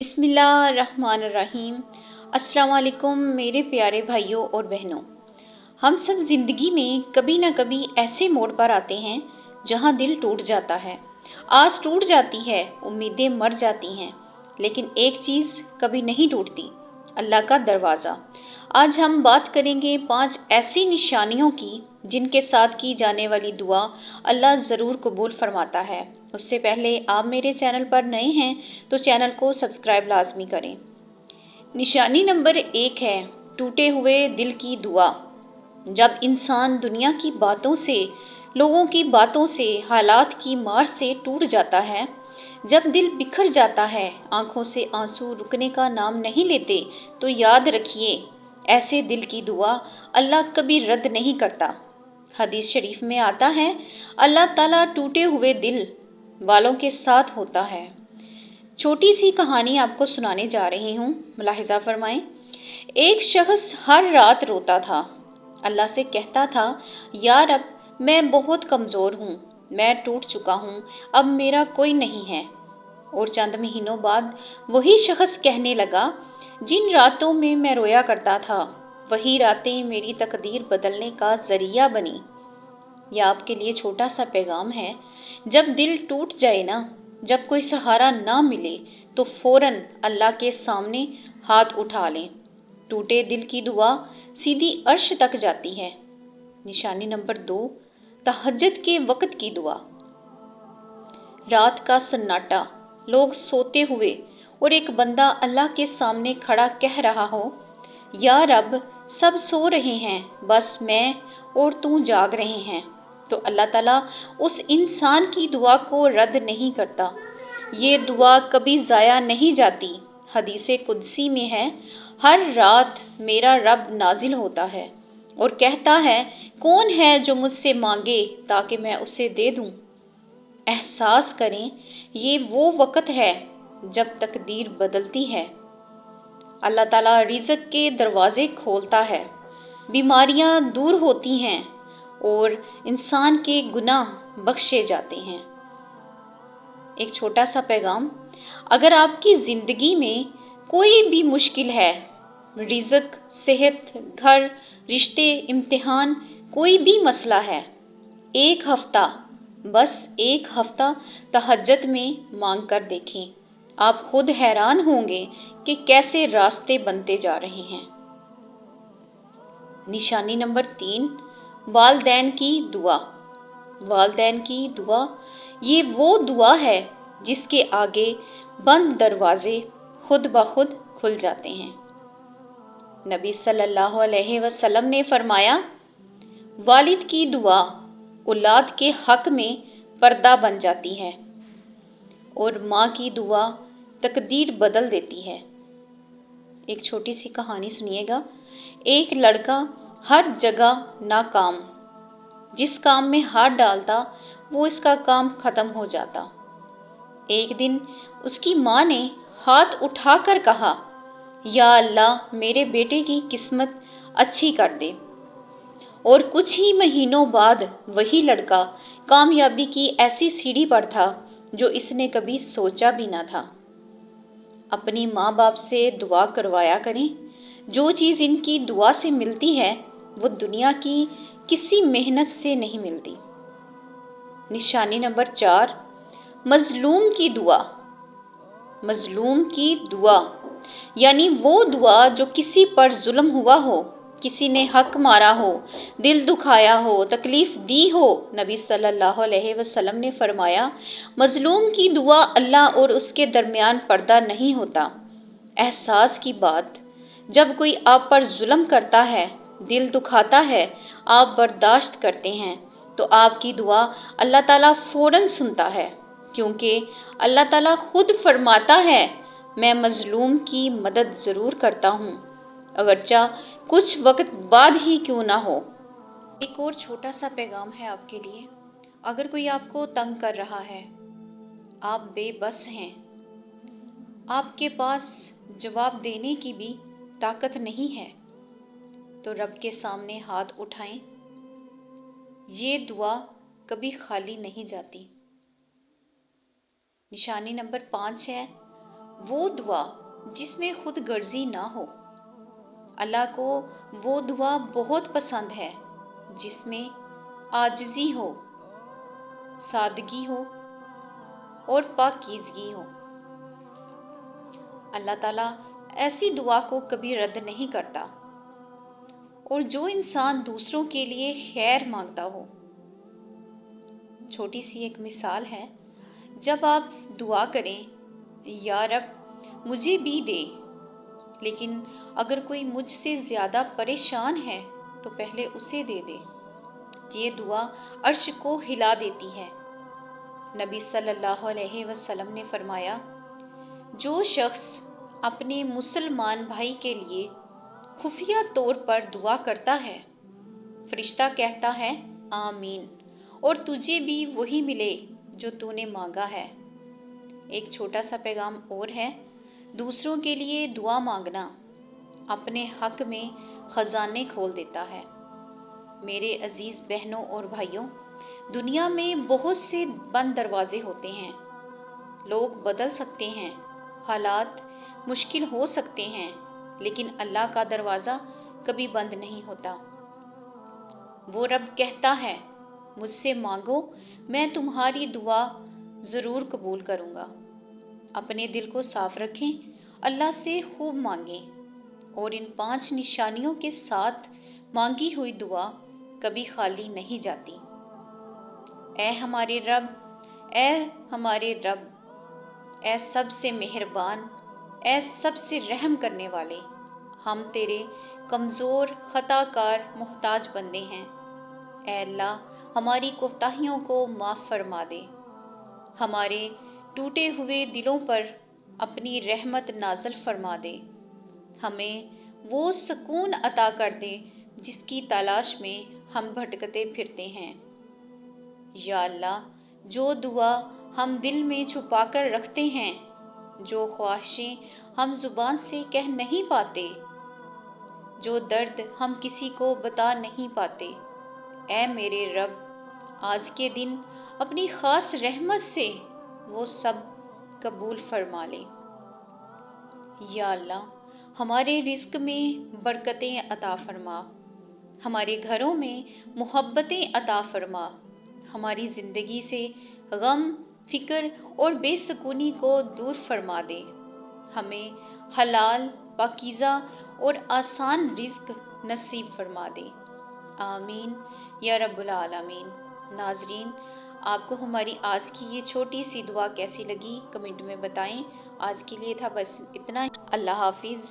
बिस्मिल्लाहिर्रहमानिर्रहीम। अस्सलाम वालेकुम मेरे प्यारे भाइयों और बहनों। हम सब ज़िंदगी में कभी ना कभी ऐसे मोड़ पर आते हैं जहां दिल टूट जाता है, आस टूट जाती है, उम्मीदें मर जाती हैं, लेकिन एक चीज़ कभी नहीं टूटती, अल्लाह का दरवाज़ा। आज हम बात करेंगे 5 ऐसी निशानियों की जिनके साथ की जाने वाली दुआ अल्लाह ज़रूर कबूल फरमाता है। उससे पहले आप मेरे चैनल पर नए हैं तो चैनल को सब्सक्राइब लाजमी करें। निशानी नंबर 1 है टूटे हुए दिल की दुआ। जब इंसान दुनिया की बातों से, लोगों की बातों से, हालात की मार से टूट जाता है, जब दिल बिखर जाता है, आंखों से आंसू रुकने का नाम नहीं लेते, तो याद रखिए ऐसे दिल की दुआ अल्लाह कभी रद्द नहीं करता। हदीस शरीफ में आता है, अल्लाह ताला टूटे हुए दिल वालों के साथ होता है। छोटी सी कहानी आपको सुनाने जा रही हूँ, मुलाहिजा फरमाएं। एक शख्स हर रात रोता था, अल्लाह से कहता था, यार अब मैं बहुत कमज़ोर हूँ, मैं टूट चुका हूँ, अब मेरा कोई नहीं है। और चंद महीनों बाद वही शख्स कहने लगा, जिन रातों में मैं रोया करता था, वही रातें मेरी तकदीर बदलने का ज़रिया बनी। यह आपके लिए छोटा सा पैगाम है, जब दिल टूट जाए ना, जब कोई सहारा ना मिले, तो फ़ौरन अल्लाह के सामने हाथ उठा लें। टूटे दिल की दुआ सीधी अर्श तक जाती है। निशानी नंबर 2, तहज्जुद के वक़्त की दुआ। रात का सन्नाटा, लोग सोते हुए और एक बंदा अल्लाह के सामने खड़ा कह रहा हो, या रब सब सो रहे हैं, बस मैं और तू जाग रहे हैं, तो अल्लाह ताला उस इंसान की दुआ को रद्द नहीं करता। ये दुआ कभी ज़ाया नहीं जाती। हदीसे कुदसी में है, हर रात मेरा रब नाजिल होता है और कहता है, कौन है जो मुझसे मांगे ताकि मैं उसे दे दूं। एहसास करें, ये वो वक़्त है जब तकदीर बदलती है। अल्लाह ताला रिज़्क़ के दरवाज़े खोलता है, बीमारियां दूर होती हैं और इंसान के गुनाह बख्शे जाते हैं। एक छोटा सा पैगाम, अगर आपकी ज़िंदगी में कोई भी मुश्किल है, रिज़्क़, सेहत, घर, रिश्ते, इम्तिहान, कोई भी मसला है, एक हफ्ता, बस एक हफ्ता तहज्जुद में मांग कर देखें। आप खुद हैरान होंगे कि कैसे रास्ते बनते जा रहे हैं। निशानी नंबर 3, वालदैन की दुआ। वालदैन की दुआ ये वो दुआ है जिसके आगे बंद दरवाजे खुद ब खुद खुल जाते हैं। नबी सल्लल्लाहु अलैहि वसल्लम ने फरमाया, वालिद की दुआ औलाद के हक में पर्दा बन जाती है और माँ की दुआ तकदीर बदल देती है। एक छोटी सी कहानी सुनिएगा। एक लड़का हर जगह नाकाम, जिस काम में हाथ डालता वो इसका काम ख़त्म हो जाता। एक दिन उसकी माँ ने हाथ उठाकर कहा, या अल्लाह मेरे बेटे की किस्मत अच्छी कर दे। और कुछ ही महीनों बाद वही लड़का कामयाबी की ऐसी सीढ़ी पर था जो इसने कभी सोचा भी ना था। अपनी माँ बाप से दुआ करवाया करें। जो चीज़ इनकी दुआ से मिलती है वो दुनिया की किसी मेहनत से नहीं मिलती। निशानी नंबर 4, मजलूम की दुआ। मजलूम की दुआ यानी वो दुआ जो किसी पर जुल्म हुआ हो, किसी ने हक मारा हो, दिल दुखाया हो, तकलीफ दी हो। नबी सल्लल्लाहु अलैहि वसल्लम ने फरमाया, मजलूम की दुआ अल्लाह और उसके दरमियान पर्दा नहीं होता। एहसास की बात, जब कोई आप पर जुल्म करता है, दिल दुखाता है, आप बर्दाश्त करते हैं, तो आपकी दुआ अल्लाह ताला फ़ौरन सुनता है, क्योंकि अल्लाह ताला खुद फरमाता है, मैं मजलूम की मदद ज़रूर करता हूँ, अगरचा कुछ वक्त बाद ही क्यों ना हो। एक और छोटा सा पैगाम है आपके लिए। अगर कोई आपको तंग कर रहा है, आप बेबस हैं, आपके पास जवाब देने की भी ताकत नहीं है, तो रब के सामने हाथ उठाएं। ये दुआ कभी खाली नहीं जाती। निशानी नंबर 5 है, وہ دعا جس میں خود غرضی نہ ہو۔ اللہ کو وہ دعا بہت پسند ہے جس میں عاجزی ہو، سادگی ہو اور پاکیزگی ہو۔ اللہ تعالیٰ ایسی دعا کو کبھی رد نہیں کرتا، اور جو انسان دوسروں کے لیے خیر مانگتا ہو۔ چھوٹی سی ایک مثال ہے، جب آپ دعا کریں یا رب مجھے بھی دے، لیکن اگر کوئی مجھ سے زیادہ پریشان ہے تو پہلے اسے دے دے، یہ دعا عرش کو ہلا دیتی ہے۔ نبی صلی اللہ علیہ وسلم نے فرمایا، جو شخص اپنے مسلمان بھائی کے لیے خفیہ طور پر دعا کرتا ہے، فرشتہ کہتا ہے آمین، اور تجھے بھی وہی ملے جو تو نے مانگا ہے۔ ایک چھوٹا سا پیغام اور ہے، دوسروں کے لیے دعا مانگنا اپنے حق میں خزانے کھول دیتا ہے۔ میرے عزیز بہنوں اور بھائیوں، دنیا میں بہت سے بند دروازے ہوتے ہیں۔ لوگ بدل سکتے ہیں، حالات مشکل ہو سکتے ہیں، لیکن اللہ کا دروازہ کبھی بند نہیں ہوتا۔ وہ رب کہتا ہے، مجھ سے مانگو، میں تمہاری دعا ضرور قبول کروں گا۔ اپنے دل کو صاف رکھیں، اللہ سے خوب مانگیں، اور ان 5 نشانیوں کے ساتھ مانگی ہوئی دعا کبھی خالی نہیں جاتی۔ اے ہمارے رب، اے ہمارے رب، اے سب سے مہربان، اے سب سے رحم کرنے والے، ہم تیرے کمزور، خطا کار، محتاج بندے ہیں۔ اے اللہ، ہماری کوتاہیوں کو معاف فرما دے، ہمارے ٹوٹے ہوئے دلوں پر اپنی رحمت نازل فرما دے، ہمیں وہ سکون عطا کر دے جس کی تلاش میں ہم بھٹکتے پھرتے ہیں۔ یا اللہ، جو دعا ہم دل میں چھپا کر رکھتے ہیں، جو خواہشیں ہم زبان سے کہہ نہیں پاتے، جو درد ہم کسی کو بتا نہیں پاتے، اے میرے رب، آج کے دن اپنی خاص رحمت سے وہ سب قبول فرما لے۔ یا اللہ، ہمارے رزق میں برکتیں عطا فرما، ہمارے گھروں میں محبتیں عطا فرما، ہماری زندگی سے غم، فکر اور بے سکونی کو دور فرما دے، ہمیں حلال، پاکیزہ اور آسان رزق نصیب فرما دے۔ آمین یا رب العالمین۔ ناظرین، آپ کو ہماری آج کی یہ چھوٹی سی دعا کیسی لگی کمنٹ میں بتائیں۔ آج کے لیے تھا بس اتنا ہی۔ اللہ حافظ۔